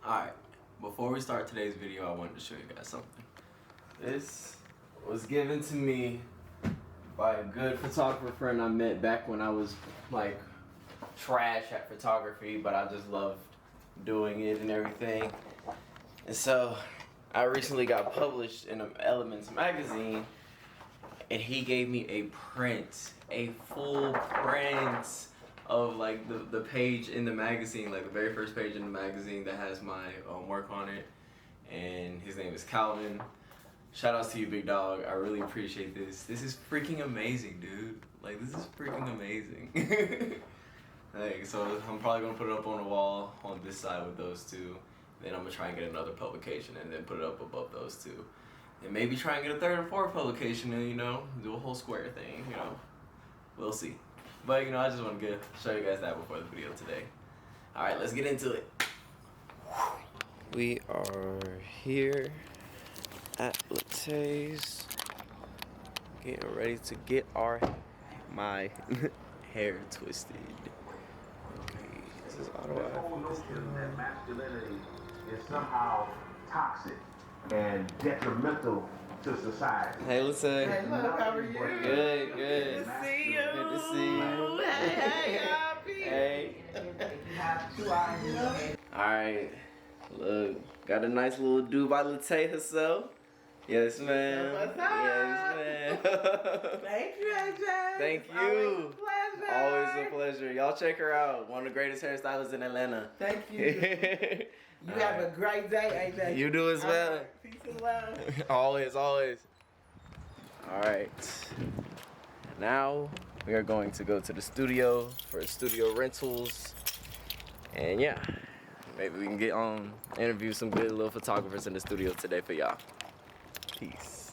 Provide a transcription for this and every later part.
Alright, before we start today's video, I wanted to show you guys something. This was given to me by a good photographer friend I met back when I was like trash at photography, but I just loved doing it and everything. And so I recently got published in Elements magazine, and he gave me a full print of like the page in the magazine, like the very first page in the magazine that has my work on it. And his name is Calvin. Shout outs to you, big dog. I really appreciate this. This is freaking amazing, dude. Like, this is freaking amazing. Like, so I'm probably gonna put it up on the wall on this side with those two. Then I'm gonna try and get another publication and then put it up above those two. And maybe try and get a third or fourth publication and, you know, do a whole square thing, you know. We'll see. But, you know, I just want to show you guys that before the video today. Alright, let's get into it. We are here at Latte's, getting ready to get my hair twisted. Okay, this is auto. The whole notion that masculinity is somehow toxic and detrimental to society. Hey, Latte. Hey, look, how are you? Good, good. Good to see you. Good to see you. Hey, happy. Hey. You have 2 eyes. Alright, look, got a nice little do by Latte herself. Yes, ma'am. What's up? Yes, ma'am. Thank you, AJ. Thank you. Always a pleasure. Always a pleasure. Y'all check her out. One of the greatest hairstylists in Atlanta. Thank you. You have a great day, AJ. You do as well. Right. Peace and love. Always, always. Alright. Now we are going to go to the studio for studio rentals. And yeah, maybe we can get on, interview some good little photographers in the studio today for y'all. Peace.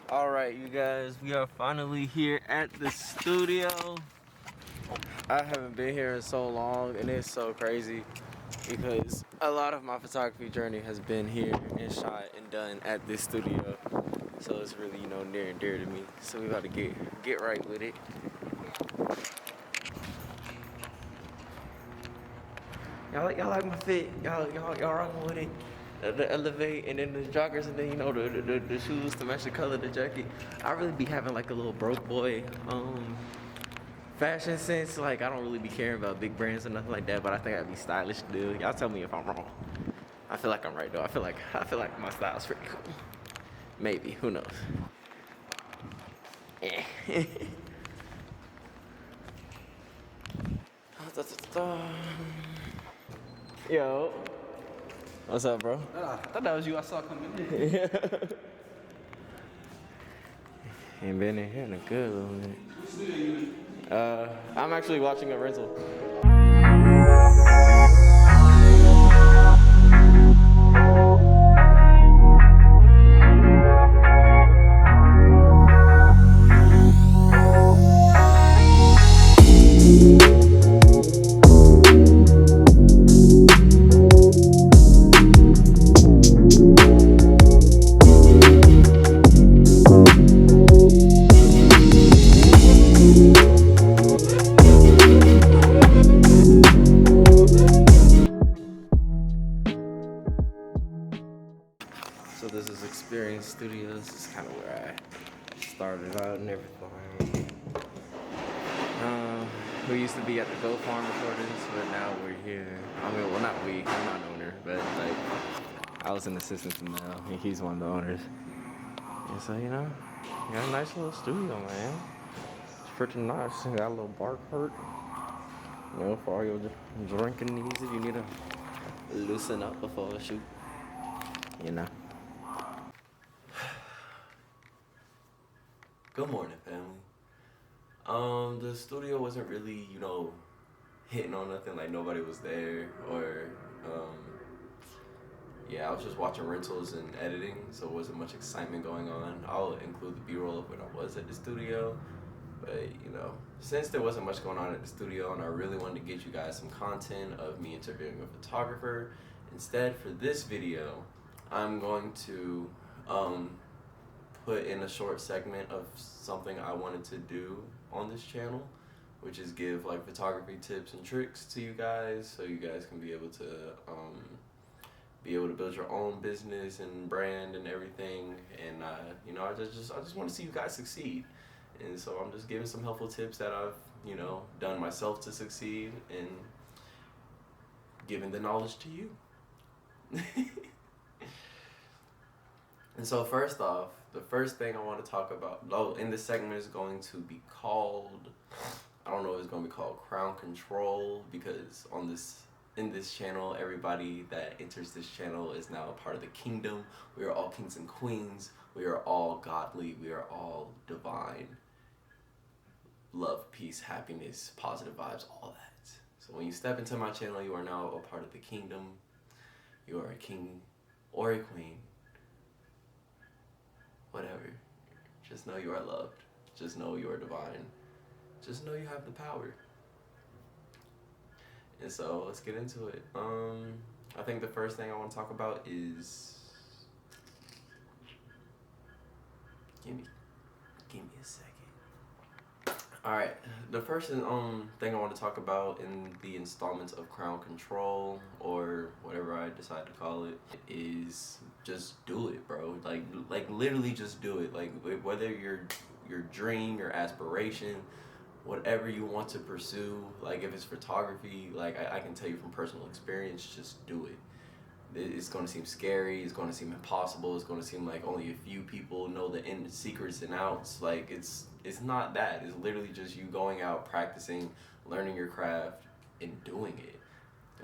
Alright, you guys, we are finally here at the studio. I haven't been here in so long, and it's so crazy because a lot of my photography journey has been here and shot and done at this studio. So it's really, you know, near and dear to me. So we got to get right with it. Y'all like my fit? Y'all rocking with it? The Elevate, and then the joggers, and then, you know, the shoes to match the color of the jacket. I really be having like a little broke boy fashion sense. Like, I don't really be caring about big brands or nothing like that, but I think I'd be stylish to do. Y'all tell me if I'm wrong. I feel like I'm right though. I feel like my style's pretty cool. Maybe, who knows? Yo. What's up, bro? I thought that was you I saw coming in. Ain't been in here in a good little minute. I'm actually watching a rental. So this is Experience Studios. This is kind of where I started out and everything. We used to be at the Go Farm recordings, but now we're here. I mean, well, not we. I'm not an owner, but like, I was an assistant to Mel, and he's one of the owners. And so, you know, we got a nice little studio, man. It's pretty nice. Got a little bar cart. You know, for all your drinking needs, if you need to loosen up before a shoot. You know. Good morning, family. The studio wasn't really, you know, hitting on nothing, like nobody was there, or, yeah, I was just watching rentals and editing, so it wasn't much excitement going on. I'll include the B-roll of when I was at the studio, but, you know, since there wasn't much going on at the studio and I really wanted to get you guys some content of me interviewing a photographer, instead for this video, I'm going to, put in a short segment of something I wanted to do on this channel, which is give like photography tips and tricks to you guys, so you guys can be able to build your own business and brand and everything. And you know, I just want to see you guys succeed. And so I'm just giving some helpful tips that I've, you know, done myself to succeed, and giving the knowledge to you. And so first off, the first thing I want to talk about, in this segment, is going to be called, I don't know if it's going to be called Crown Control, because in this channel, everybody that enters this channel is now a part of the kingdom. We are all kings and queens. We are all godly. We are all divine. Love, peace, happiness, positive vibes, all that. So when you step into my channel, you are now a part of the kingdom. You are a king or a queen. Whatever. Just know you are loved. Just know you are divine. Just know you have the power. And so let's get into it. I think the first thing I want to talk about is, give me a second. All right, the first thing I want to talk about in the installments of Crown Control, or whatever I decide to call it, is just do it, bro. Like literally just do it. Like whether your dream, your aspiration, whatever you want to pursue, like if it's photography, like I can tell you from personal experience, just do it. It's going to seem scary, it's going to seem impossible, it's going to seem like only a few people know the secrets and outs. Like it's not that. It's literally just you going out, practicing, learning your craft, and doing it.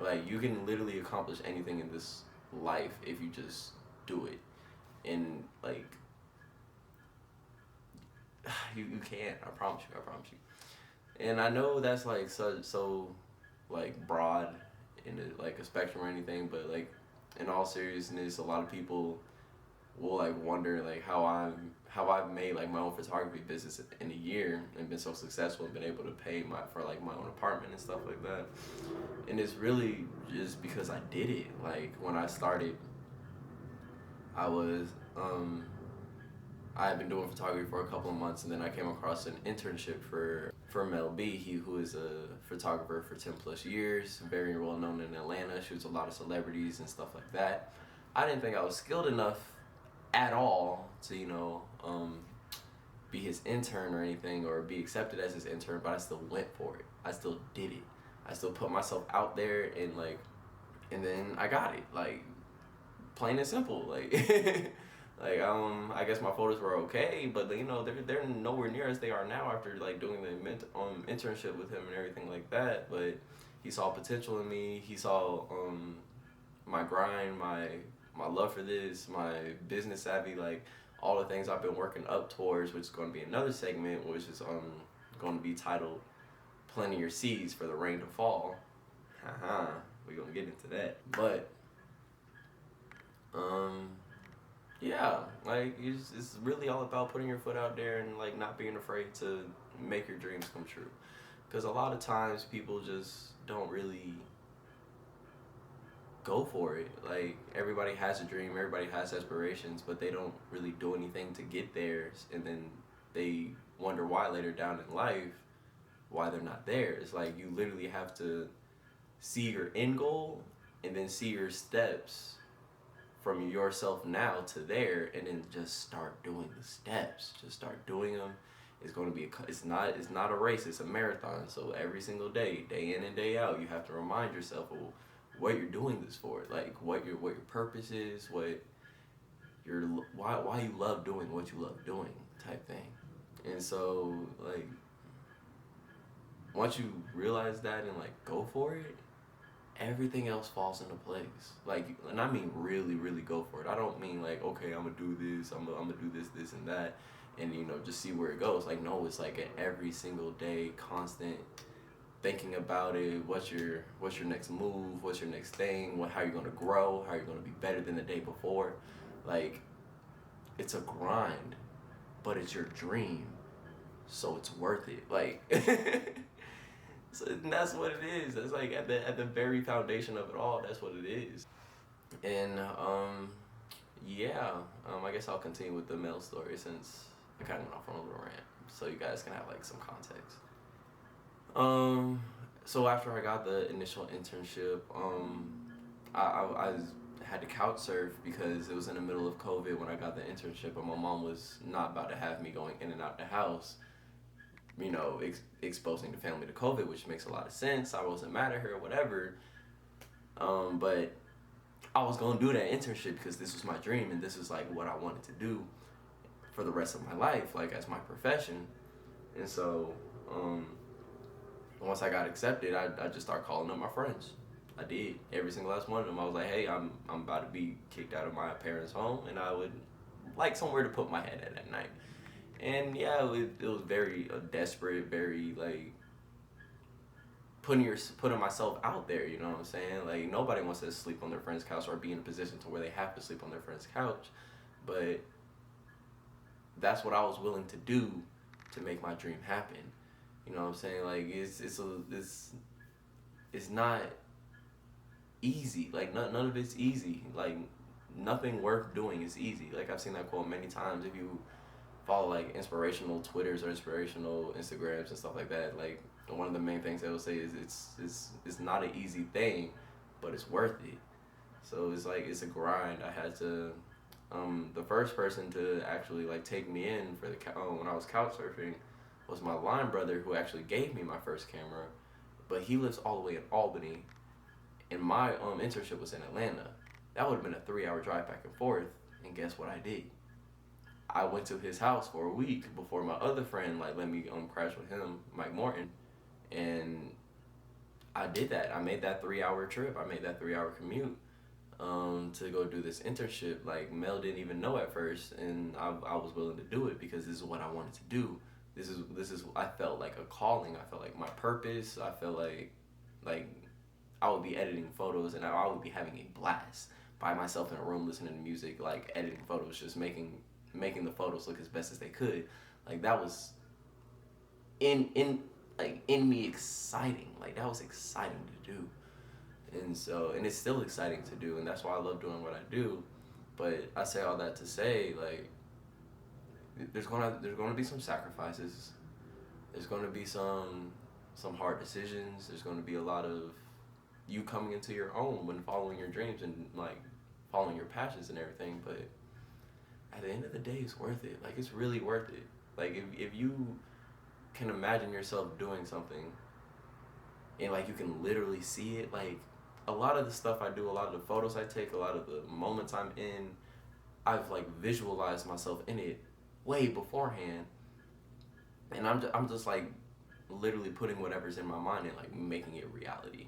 Like you can literally accomplish anything in this life if you just do it. And like you can, I promise you. And I know that's like so like broad in like a spectrum or anything, but like in all seriousness, a lot of people will like wonder like how I've made like my own photography business in a year and been so successful and been able to pay for like my own apartment and stuff like that. And it's really just because I did it. Like when I started, I had been doing photography for a couple of months, and then I came across an internship for Mel B, who is a photographer for 10 plus years, very well known in Atlanta, shoots a lot of celebrities and stuff like that. I didn't think I was skilled enough at all to, you know, be his intern or anything, or be accepted as his intern, but I still went for it. I still did it. I still put myself out there, and then I got it, like, plain and simple, like. Like I guess my photos were okay, but you know they're nowhere near as they are now after like doing the internship with him and everything like that. But he saw potential in me. He saw my grind, my love for this, my business savvy, like all the things I've been working up towards, which is going to be another segment, which is going to be titled "Planting Your Seeds for the Rain to Fall." We're gonna get into that, but yeah, like it's really all about putting your foot out there and like not being afraid to make your dreams come true. Because a lot of times people just don't really go for it. Like everybody has a dream, everybody has aspirations, but they don't really do anything to get theirs, and then they wonder why later down in life why they're not there. It's like you literally have to see your end goal and then see your steps from yourself now to there, and then just start doing the steps. Just start doing them. It's going to be it's not a race, it's a marathon. So every single day, day in and day out, you have to remind yourself of what you're doing this for, like what your purpose is, why you love doing what you love doing, type thing. And so like once you realize that and like go for it, everything else falls into place. Like, and I mean really, really go for it. I don't mean like, okay, I'm gonna do this, I'm gonna do this and that, and you know, just see where it goes. Like, no, it's like an every single day, constant thinking about it. What's your next move? What's your next thing? How you're gonna grow? How you're gonna be better than the day before? Like, it's a grind, but it's your dream, so it's worth it. like So that's what it is. That's like at the very foundation of it all. That's what it is. And I guess I'll continue with the Mel story since I kind of went off on a little rant, so you guys can have like some context. So after I got the initial internship, I had to couch surf because it was in the middle of COVID when I got the internship, and my mom was not about to have me going in and out the house, you know, exposing the family to COVID, which makes a lot of sense. I wasn't mad at her or whatever. But I was gonna do that internship because this was my dream and this is like what I wanted to do for the rest of my life, like as my profession. And so, once I got accepted, I just started calling up my friends. I did. Every single last one of them. I was like, hey, I'm about to be kicked out of my parents' home, and I would like somewhere to put my head at night. And yeah, it was very desperate, very like putting myself out there. You know what I'm saying? Like nobody wants to sleep on their friend's couch or be in a position to where they have to sleep on their friend's couch, but that's what I was willing to do to make my dream happen. You know what I'm saying? Like it's not easy. Like none of it's easy. Like nothing worth doing is easy. Like I've seen that quote many times. If you follow like inspirational Twitters or inspirational Instagrams and stuff like that, like one of the main things they will say is it's not an easy thing, but it's worth it. So it's like it's a grind. I had to. The first person to actually like take me in for the when I was couch surfing was my line brother, who actually gave me my first camera, but he lives all the way in Albany, and my internship was in Atlanta. That would have been a 3-hour drive back and forth, and guess what I did? I went to his house for a week before my other friend like let me crash with him, Mike Morton, and I did that. I made that 3-hour trip. I made that 3-hour commute to go do this internship. Like Mel didn't even know at first, and I was willing to do it because this is what I wanted to do. This is I felt like a calling. I felt like my purpose. I felt like I would be editing photos and I would be having a blast by myself in a room listening to music, like editing photos, just making the photos look as best as they could. Like that was in me exciting. Like that was exciting to do. And it's still exciting to do, and that's why I love doing what I do. But I say all that to say, like, there's gonna be some sacrifices. There's gonna be some hard decisions. There's gonna be a lot of you coming into your own when following your dreams and like following your passions and everything. But at the end of the day, it's worth it. Like it's really worth it. Like if you can imagine yourself doing something and like you can literally see it, like a lot of the stuff I do, a lot of the photos I take, a lot of the moments I'm in, I've like visualized myself in it way beforehand, and I'm just like literally putting whatever's in my mind and like making it reality.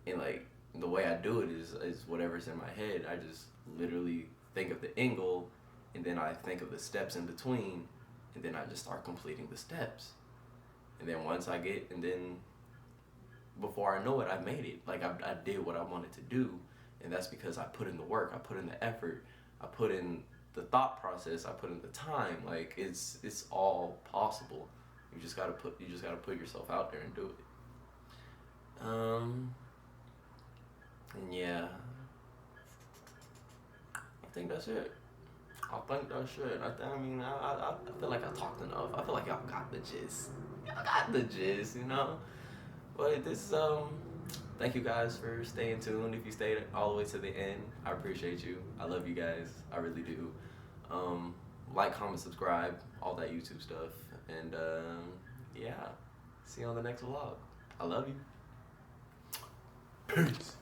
And like the way I do it is whatever's in my head. I just literally think of the angle, and then I think of the steps in between, and then I just start completing the steps. And then once I get, and then before I know it, I made it. Like I did what I wanted to do, and that's because I put in the work, I put in the effort, I put in the thought process, I put in the time. Like it's all possible. You just gotta put yourself out there and do it. And yeah, I think that's it. I mean, I feel like I talked enough. I feel like y'all got the gist. Y'all got the gist, you know? But this, thank you guys for staying tuned. If you stayed all the way to the end, I appreciate you. I love you guys. I really do. Like, comment, subscribe, all that YouTube stuff. And, yeah. See you on the next vlog. I love you. Peace.